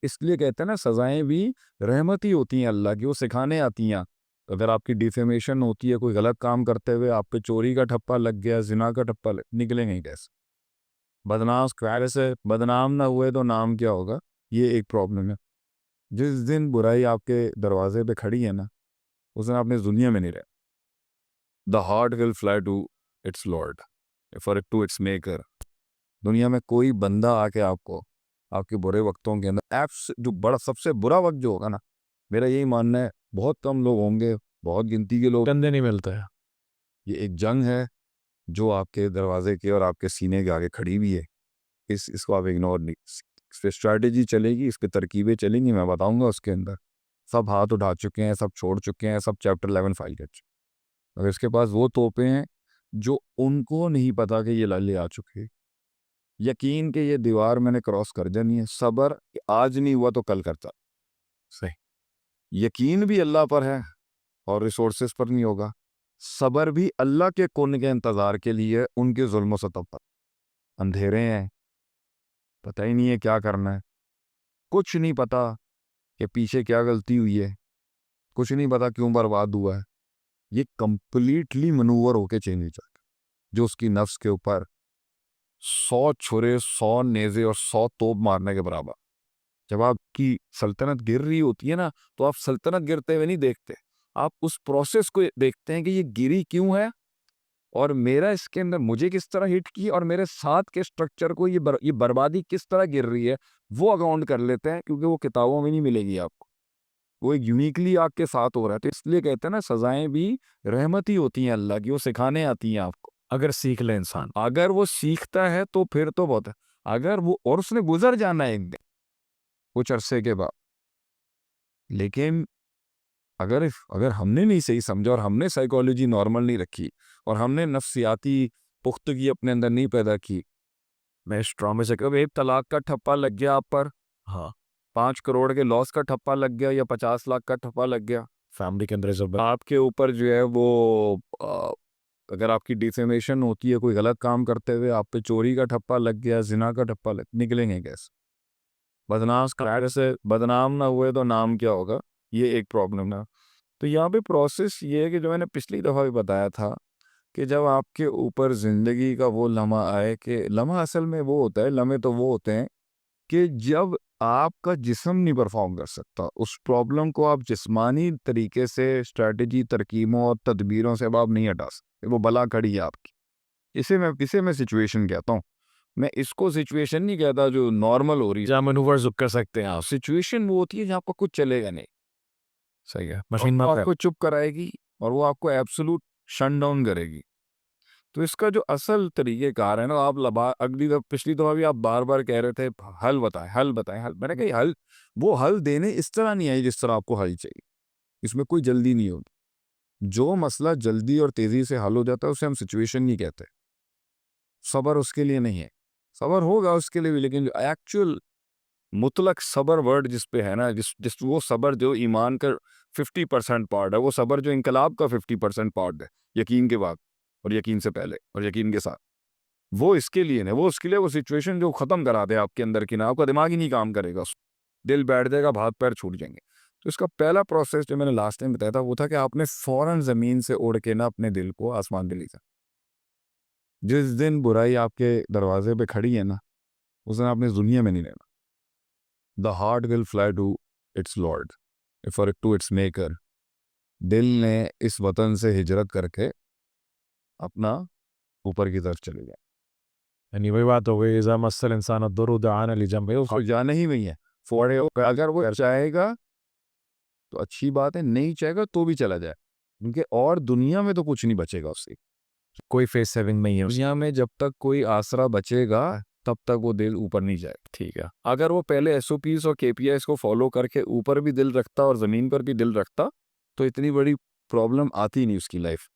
इसलिए कहते हैं ना, सजाएं भी रहमत ही होती हैं अल्लाह की, वो सिखाने आती हैं। अगर आपकी डिफेमेशन होती है, कोई गलत काम करते हुए आप पे चोरी का ठप्पा लग गया, जिना का ठप्पा निकलेंगे ही कैसे? बदनाम कैसे? बदनाम ना हुए तो नाम क्या होगा? ये एक प्रॉब्लम है। जिस दिन बुराई आपके दरवाजे पे खड़ी है ना, उस दिन आपने इस दुनिया में नहीं रहे। The heart will fly to its lord for it to its maker. दुनिया में कोई बंदा आके आपको आपके बुरे वक्तों के अंदर एप्स जो बड़ा सबसे बुरा वक्त जो होगा ना, मेरा यही मानना है, बहुत कम लोग होंगे, बहुत गिनती के लोग, कंधे नहीं मिलता है। ये एक जंग है जो आपके दरवाजे के और आपके सीने के आगे खड़ी हुई है। इसको आप इग्नोर नहीं, इस पे स्ट्रैटेजी चलेगी, इस पे तरकीबें चलेंगी, मैं बताऊंगा उसके अंदर। सब हाथ उठा चुके हैं, सब छोड़ चुके हैं, सब चैप्टर 11 फाइल कर चुके हैं। अगर इसके पास वो तोपें हैं जो उनको नहीं पता कि ये लाले आ चुके हैं, यकीन के ये दीवार मैंने क्रॉस कर जानी है, सबर आज नहीं हुआ तो कल करता। सही। यकीन भी अल्लाह पर है और रिसोर्सेज पर नहीं होगा। सबर भी अल्लाह के कुन के इंतज़ार के लिए, उनके जुल्म सतब पर। अंधेरे हैं, पता ही नहीं है क्या करना है, कुछ नहीं पता कि पीछे क्या गलती हुई है, कुछ नहीं पता क्यों बर्बाद हुआ है। ये कंप्लीटली मनूवर होके चेंज हो जाता है, जो उसकी नफ्स के ऊपर 100 छुरे, 100 नेज़े और 100 तोप मारने के बराबर। जब आपकी सल्तनत गिर रही होती है ना, तो आप सल्तनत गिरते हुए नहीं देखते, आप उस प्रोसेस को देखते हैं कि ये गिरी क्यों है, और मेरा इसके अंदर मुझे किस तरह हिट की, और मेरे साथ के स्ट्रक्चर को ये बर्बादी किस तरह गिर रही है, वो अकाउंट कर लेते हैं, क्योंकि वो किताबों में नहीं मिलेगी आपको। वो एक यूनिकली आपके साथ हो रहा है। तो इसलिए कहते हैं ना, सजाएं भी रहमत ही होती हैं अल्लाह की, वो सिखाने आती हैं आपको। अगर सीख ले इंसान। अगर वो सीखता है तो फिर तो बहुत है। अगर वो, और उसने गुजर जाना है एक दिन कुछ अरसे के बाद, लेकिन अगर अगर हमने नहीं सही समझा, और हमने साइकोलॉजी नॉर्मल नहीं रखी, और हमने नफ्सियाती पुख्तगी अपने अंदर नहीं पैदा की, मैं इस ट्रॉमे से, कब एक तलाक का ठप्पा लग गया आप पर, हाँ। 5 करोड़ के लॉस का ठप्पा लग गया, या 50 लाख का ठप्पा लग गया, फैमिली के अंदर इज्जत। आपके ऊपर जो है वो अगर आपकी डिफेमेशन होती है, कोई गलत काम करते हुए आप पे चोरी का ठप्पा लग गया, जिना का ठप्पा लग, निकलेंगे कैसे? बदनाम कैसे? बदनाम ना हुए तो नाम क्या होगा? ये एक प्रॉब्लम ना। तो यहाँ पे प्रोसेस ये है कि जो मैंने पिछली दफ़ा भी बताया था, कि जब आपके ऊपर ज़िंदगी का वो लम्हा आए, कि लम्हा असल में वो होता है, लम्हे तो वो होते हैं कि जब आपका जिस्म नहीं परफॉर्म कर सकता, उस प्रॉब्लम को आप जिस्मानी तरीके से स्ट्रैटेजी, तरकीबों और तदबीरों से अब आप नहीं हटा सकते, वो बला खड़ी है आपकी। इसे मैं सिचुएशन कहता हूँ। मैं इसको सिचुएशन नहीं कहता जो नॉर्मल हो रही है। जहाँ मैनूवर्स कर सकते हैं आप। सिचुएशन वो होती है जहाँ आपका कुछ चलेगा नहीं, सही है। और मशीन वो में आपको चुप कराएगी, और वो आपको एब्सोल्यूट शट डाउन करेगी। तो इसका जो असल तरीक़ेकार है ना, आप अगली दफ़ा, पिछली दफ़ा भी आप बार-बार कह रहे थे, हल बताएँ, हल बताएँ, हल। मैंने कहा हल, वो हल देने इस तरह नहीं आई जिस तरह आपको हल चाहिए। इसमें कोई जल्दी नहीं होती। जो मसला जल्दी और तेज़ी से हल हो जाता है उसे हम सिचुएशन नहीं कहते। सब्र उसके लिए नहीं है। सब्र होगा उसके लिए भी, लेकिन जो एक्चुअल मुतलक सब्र वर्ड जिस पे है ना, जिस जिस वो सब्र जो ईमान का 50% पार्ट है, वो सब्र जो इनकलाब का 50% पार्ट है, यकीन के बाद, और यकीन से पहले, और यकीन के साथ, वो इसके लिए नहीं, वो उसके लिए, वो सिचुएशन जो ख़त्म करा दे आपके अंदर की ना, आपका दिमाग ही नहीं काम करेगा, दिल बैठ जाएगा, हाथ पैर छूट जाएंगे। तो इसका पहला प्रोसेस जो मैंने लास्ट टाइम बताया था, वो था कि आपने फ़ौरन ज़मीन से उड़ के ना अपने दिल को आसमान पे ले जाना। जिस दिन बुराई आपके दरवाजे पे खड़ी है ना, उस दिन आपने इस दुनिया में नहीं रहना। The heart will fly to its lord for it to its maker. दिल ने इस वतन से हिजरत करके अपना ऊपर की तरफ चले जाए। यानी वही बात हो गई, इज़ा मस्सल इंसान दुर्र दआना लिजंबिही। उसको जाना ही नहीं है। फोड़े, अगर वो चाहेगा तो अच्छी बात है, नहीं चाहेगा तो भी चला जाए, क्योंकि और दुनिया में तो कुछ नहीं बचेगा उससे। कोई फेस सेविंग नहीं है उसकी। दुनिया में जब तक कोई आसरा बचेगा, तब तक वो दिल ऊपर नहीं जाएगा। ठीक है। अगर वो पहले एसओपीज और केपीआईज को फॉलो करके ऊपर भी दिल रखता और ज़मीन पर भी दिल रखता, तो इतनी बड़ी प्रॉब्लम आती नहीं उसकी लाइफ,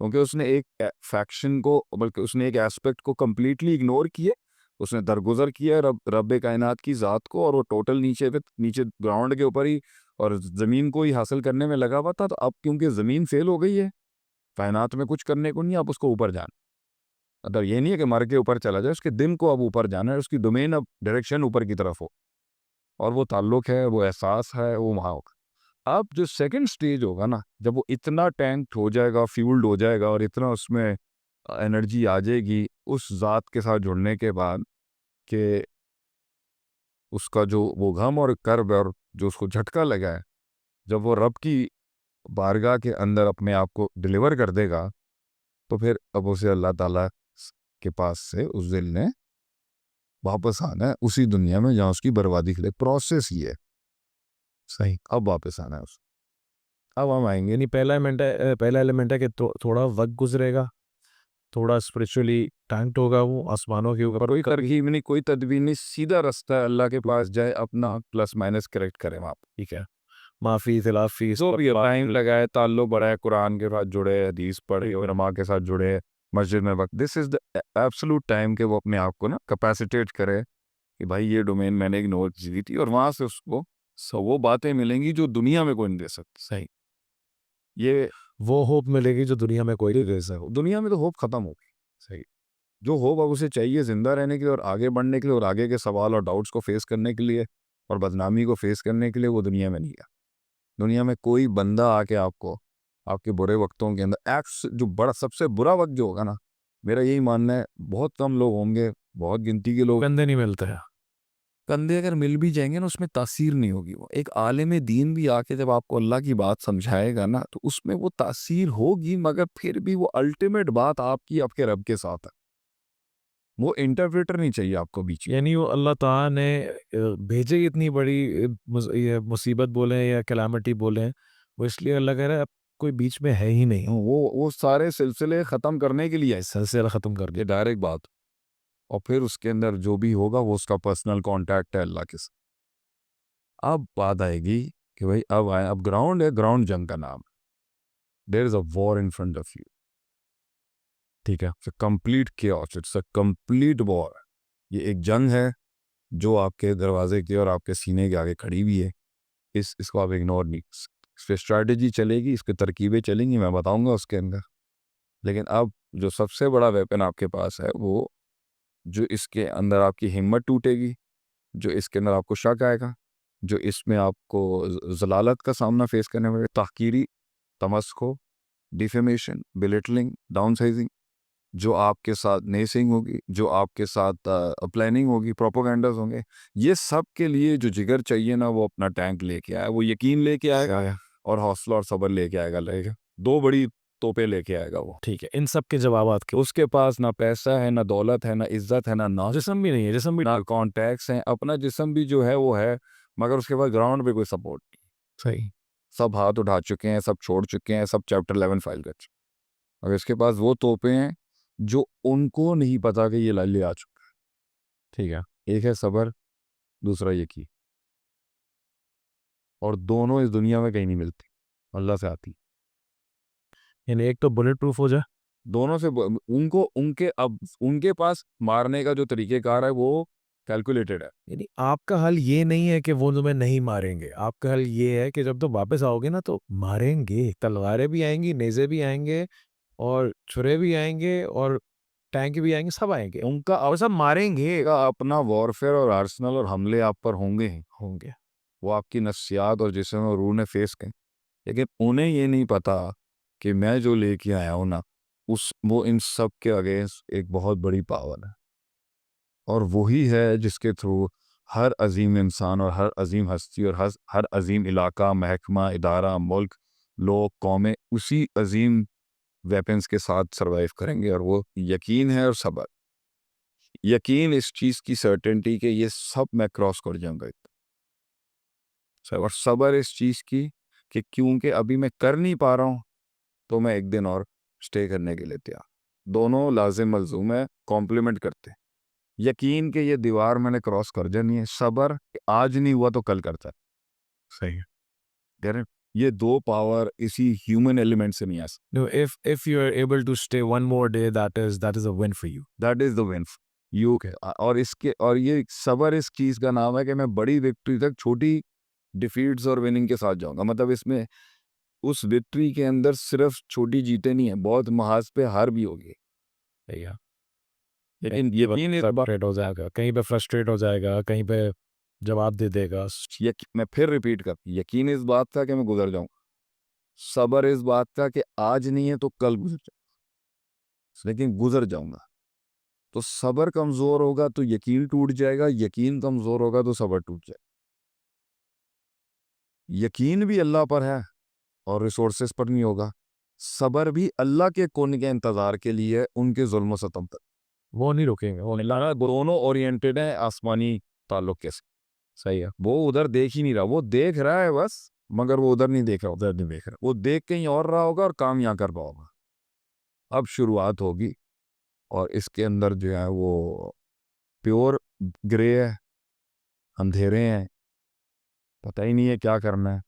क्योंकि उसने एक फैक्शन को, बल्कि उसने एक एस्पेक्ट को कम्प्लीटली इग्नोर किए। उसने दरगुजर किया रब कायनात की ज़ात को, और वो टोटल नीचे ग्राउंड के ऊपर ही और ज़मीन को ही हासिल करने में लगा हुआ था। तो अब क्योंकि ज़मीन फेल हो गई है, कायनात में कुछ करने को नहीं, आप उसको ऊपर जाना। मतलब ये नहीं है कि मर के ऊपर चला जाए, उसके दिन को अब ऊपर जाना है, उसकी डोमेन अब डायरेक्शन ऊपर की तरफ हो। और वो ताल्लुक है, वो एहसास है, वो वहाँ होगा। अब जो सेकंड स्टेज होगा ना, जब वो इतना टैंक हो जाएगा, फ्यूल्ड हो जाएगा और इतना उसमें एनर्जी आ जाएगी उस ज़ात के साथ जुड़ने के बाद, कि उसका जो वो गम और कर्ब और जो उसको झटका लगा है, जब वो रब की बारगाह के अंदर अपने आप को डिलीवर कर देगा, तो फिर अब उसे अल्लाह ताला के पास से उस दिल ने वापस आना है उसी दुनिया में जहाँ उसकी बर्बादी के लिए प्रोसेस ही है। सही। अब वापस आना है उसे। अब हम आएंगे यानी पहला एलिमेंट है कि थोड़ा वक्त गुजरेगा, थोड़ा स्पिरिचुअली टैंक्ड होगा, वो आसमानों के ऊपर। कोई तरकीब नहीं, कोई तदबीर नहीं, सीधा रास्ता है, अल्लाह के पास जाए, अपना प्लस माइनस करेक्ट करें वहाँ पे। ठीक है, माफ़ी खिलाफी जो भी टाइम लगाए, ताल्लुक बढ़ाए, कुरान के साथ जुड़े, हदीस पढ़े, उलमा के साथ जुड़े, मस्जिद में वक्त, this is the absolute time के वो अपने आप को ना कैपेसिटेट करे कि भाई ये डोमेन मैंने इग्नोर की थी, और वहाँ से उसको वो बातें मिलेंगी जो दुनिया में कोई नहीं दे सकती। सही। ये वो होप मिलेगी जो दुनिया में कोई नहीं दे सकता। दुनिया में तो होप खत्म होगी। सही। जो होप अब उसे चाहिए जिंदा रहने के लिए और आगे बढ़ने के लिए और आगे के सवाल और डाउट्स को फेस करने के लिए और बदनामी को फेस करने के लिए, वो दुनिया में नहीं है। दुनिया में कोई बंदा आके आपको आपके बुरे वक्तों के अंदर एक्स जो बड़ा सबसे बुरा वक्त जो होगा ना, मेरा यही मानना है, बहुत कम लोग होंगे, बहुत गिनती के लोग, बंदे नहीं मिलते हैं। कंधे अगर मिल भी जाएंगे ना, उसमें तासीर नहीं होगी। वो एक आलिम दीन भी आके जब आपको अल्लाह की बात समझाएगा ना, तो उसमें वो तासीर होगी, मगर फिर भी वो अल्टीमेट बात आपकी आपके रब के साथ है। वो इंटरप्रेटर नहीं चाहिए आपको बीच में। यानी वो अल्लाह ताला ने भेजे ही इतनी बड़ी ये मुसीबत बोले या कैलामिटी बोले, वो इसलिए अल्लाह कह रहा है अब कोई बीच में है ही नहीं, वो सारे सिलसिले ख़त्म करने के लिए है, सिलसिला ख़त्म कर ये दिया। डायरेक्ट बात। और फिर उसके अंदर जो भी होगा वो उसका पर्सनल कांटेक्ट है अल्लाह के साथ। अब बात आएगी कि भाई अब ग्राउंड है, ग्राउंड जंग का नाम। There is a war in front of you. ठीक है, it's complete chaos, it's a complete war. ये एक जंग है जो आपके दरवाजे के और आपके सीने के आगे खड़ी हुई है। इसको आप इग्नोर नहीं कर सकते। इस पर स्ट्रैटेजी चलेगी, इस पर तरकीबें चलेंगी, मैं बताऊंगा उसके अंदर। लेकिन अब जो सबसे बड़ा वेपन आपके पास है, वो जो इसके अंदर आपकी हिम्मत टूटेगी, जो इसके अंदर आपको शक आएगा, जो इसमें आपको जलालत का सामना फेस करने में, ताहकीरी, तमस्खो, डिफेमेशन, बिलिटलिंग, डाउनसाइजिंग, जो आपके साथ नेसिंग होगी, जो आपके साथ प्लानिंग होगी, प्रोपोगंडास होंगे, ये सब के लिए जो जिगर चाहिए ना, वो अपना टैंक लेके आया, वो यकीन लेके आएगा और हौसला और सब्र लेके आएगा। लगेगा दो बड़ी तोपें लेके आएगा वो। ठीक है, इन सब के जवाबात के उसके पास ना पैसा है, ना दौलत है, ना इज्जत है, ना नाज, जिस्म भी नहीं है, जिस्म भी ना कॉन्टैक्ट्स हैं, अपना जिस्म भी जो है वो है, मगर उसके बाद ग्राउंड पे कोई सपोर्ट नहीं। सही। सब हाथ उठा चुके हैं, सब छोड़ चुके हैं, सब चैप्टर 11 फाइल कर चुके हैं। और इसके पास वो तोपें हैं जो उनको नहीं पता कि ये लाले आ चुका है। ठीक है, एक है सबर, दूसरा यकीन, और दोनों इस दुनिया में कहीं नहीं मिलती, अल्लाह से आती। यानी एक तो बुलेट प्रूफ हो जाए, दोनों से उनको उनके अब उनके पास मारने का जो तरीकेकार है वो कैलकुलेटेड है। यानी आपका हल ये नहीं है कि वो तुम्हें नहीं मारेंगे, आपका हल ये है कि जब तुम वापस आओगे ना तो मारेंगे, तलवारें भी आएंगी, नेज़े भी आएंगे और छुरे भी आएंगे और टैंक भी आएंगे, सब आएंगे उनका और सब मारेंगे। का अपना वॉरफेयर और आर्सनल और हमले आप पर होंगे ही। होंगे। वो आपकी नफ्सियात और जिस्म और रूह ने फेस करें, लेकिन उन्हें ये नहीं पता कि मैं जो लेके आया हूं ना, उस वो इन सब के अगेंस्ट एक बहुत बड़ी पावर है। और वही है जिसके थ्रू हर अजीम इंसान और हर अजीम हस्ती और हर अजीम इलाका, महकमा, इदारा, मुल्क, लोग, कौमें उसी अजीम वेपन्स के साथ सरवाइव करेंगे। और वो यकीन है और सब्र। यकीन इस चीज़ की सर्टेनिटी कि ये सब मैं क्रॉस कर जाऊंगा, और सब्र इस चीज़ की कि क्योंकि अभी मैं कर नहीं पा रहा हूँ, तो मैं एक दिन और स्टे करने के लिए तैयार। दोनों लाजिम मलजूम है, कॉम्प्लीमेंट करते हैं। यकीन कि ये दीवार मैंने क्रॉस कर जानी है, सब्र आज नहीं हुआ तो कल करता है। सही है। कह ये दो पावर इसी ह्यूमन एलिमेंट से नहीं आ सकती। No, if you are able to stay one more day, that is a win for you. That is the win you. और ये सब्र इस चीज़ का नाम है कि मैं बड़ी विक्ट्री तक छोटी डिफीट्स और विनिंग के साथ जाऊंगा। मतलब इसमें उस विक्ट्री के अंदर सिर्फ छोटी जीतें नहीं है, बहुत महाज पे हार भी होगी। सही है। लेकिन यकीन इस बात फ्रस्ट्रेट हो जाएगा, कहीं पे फ्रस्ट्रेट हो जाएगा, कहीं पे जवाब दे देगा। मैं फिर रिपीट कर, यकीन इस बात था कि मैं गुजर जाऊं, सबर इस बात था कि आज नहीं है तो कल गुजर जाऊं, लेकिन गुजर जाऊंगा। तो सबर कमजोर होगा तो यकीन टूट जाएगा, यकीन कमजोर होगा तो सबर टूट जाएगा। यकीन भी अल्लाह पर है और रिसोर्सेस पर नहीं होगा, सबर भी अल्लाह के कौन के इंतजार के लिए, उनके जुल्म सतम तक। वो नहीं रुकेंगे, वो नहीं। अल्लाह दोनों ओरिएंटेड है आसमानी ताल्लुक के साथ। सही है। वो उधर देख ही नहीं रहा, वो देख रहा है बस, मगर वो उधर नहीं देख रहा, उधर नहीं देख रहा, वो देख कहीं और रहा होगा और काम यहाँ कर पाओगा। अब शुरुआत होगी और इसके अंदर जो है वो प्योर ग्रे है, अंधेरे हैं, पता ही नहीं है क्या करना है,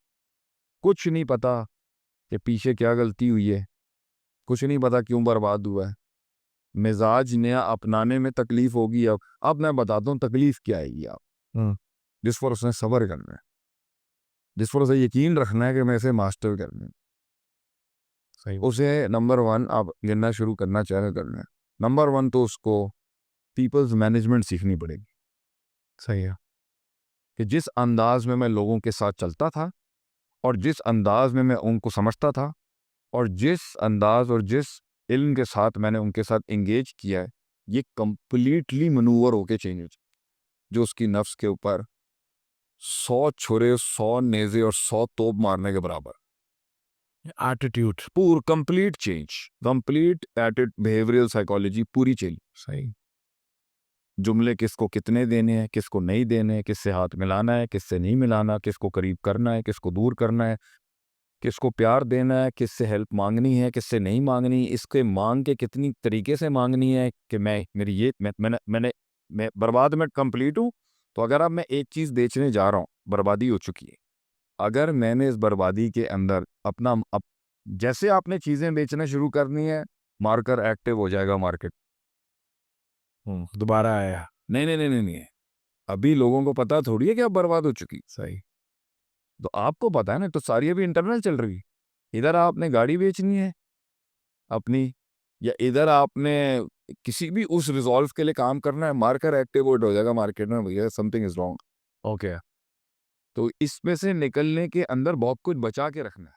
कुछ नहीं पता कि पीछे क्या गलती हुई है, कुछ नहीं पता क्यों बर्बाद हुआ है। मिजाज नया अपनाने में तकलीफ होगी। अब मैं बताता हूँ तकलीफ क्या आएगी। आप हम्म। जिस पर उसने सब्र करना है, जिस पर उसे यकीन रखना है कि मैं इसे मास्टर करना है, सही। उसे नंबर 1 आप गिनना शुरू करना चाहे करना है। नंबर 1 तो उसको पीपल्स मैनेजमेंट सीखनी पड़ेगी। सही है। कि जिस अंदाज में मैं लोगों के साथ चलता था और जिस अंदाज में मैं उनको समझता था और जिस अंदाज और जिस इल्म के साथ मैंने उनके साथ इंगेज किया है, ये कंप्लीटली मनूवर होके चेंज हो जाए, जो उसकी नफ्स के ऊपर 100 छुरे, 100 नेज़े और 100 तोप मारने के बराबर। एटीट्यूड। पूर कंप्लीट चेंज, कंप्लीट एटिट बिहेवियरल साइकोलॉजी पूरी चेंज। सही। जुमले किसको कितने देने हैं, किसको नहीं देने हैं, किससे हाथ मिलाना है, किससे नहीं मिलाना, किसको करीब करना है, किसको दूर करना है, किसको प्यार देना है, किससे हेल्प मांगनी है, किससे नहीं मांगनी, इसके मांग के कितनी तरीके से मांगनी है। कि मैं मेरी ये मैं बर्बाद में कंप्लीट हूँ, तो अगर अब मैं एक चीज़ बेचने जा रहा हूँ, बर्बादी हो चुकी है। अगर मैंने इस बर्बादी के अंदर जैसे आपने चीज़ें बेचना शुरू करनी है, मार्कर एक्टिव हो जाएगा मार्केट। दोबारा आया। नहीं नहीं नहीं नहीं नहीं, अभी लोगों को पता थोड़ी है कि अब बर्बाद हो चुकी। सही। तो आपको पता है ना, तो सारी अभी इंटरनल चल रही। इधर आपने गाड़ी बेचनी है अपनी, या इधर आपने किसी भी उस रिजॉल्व के लिए काम करना है, मार्कर एक्टिवेट हो जाएगा मार्केट में, भैया समथिंग इज रॉन्ग। ओके। तो इसमें से निकलने के अंदर बहुत कुछ बचा के रखना है।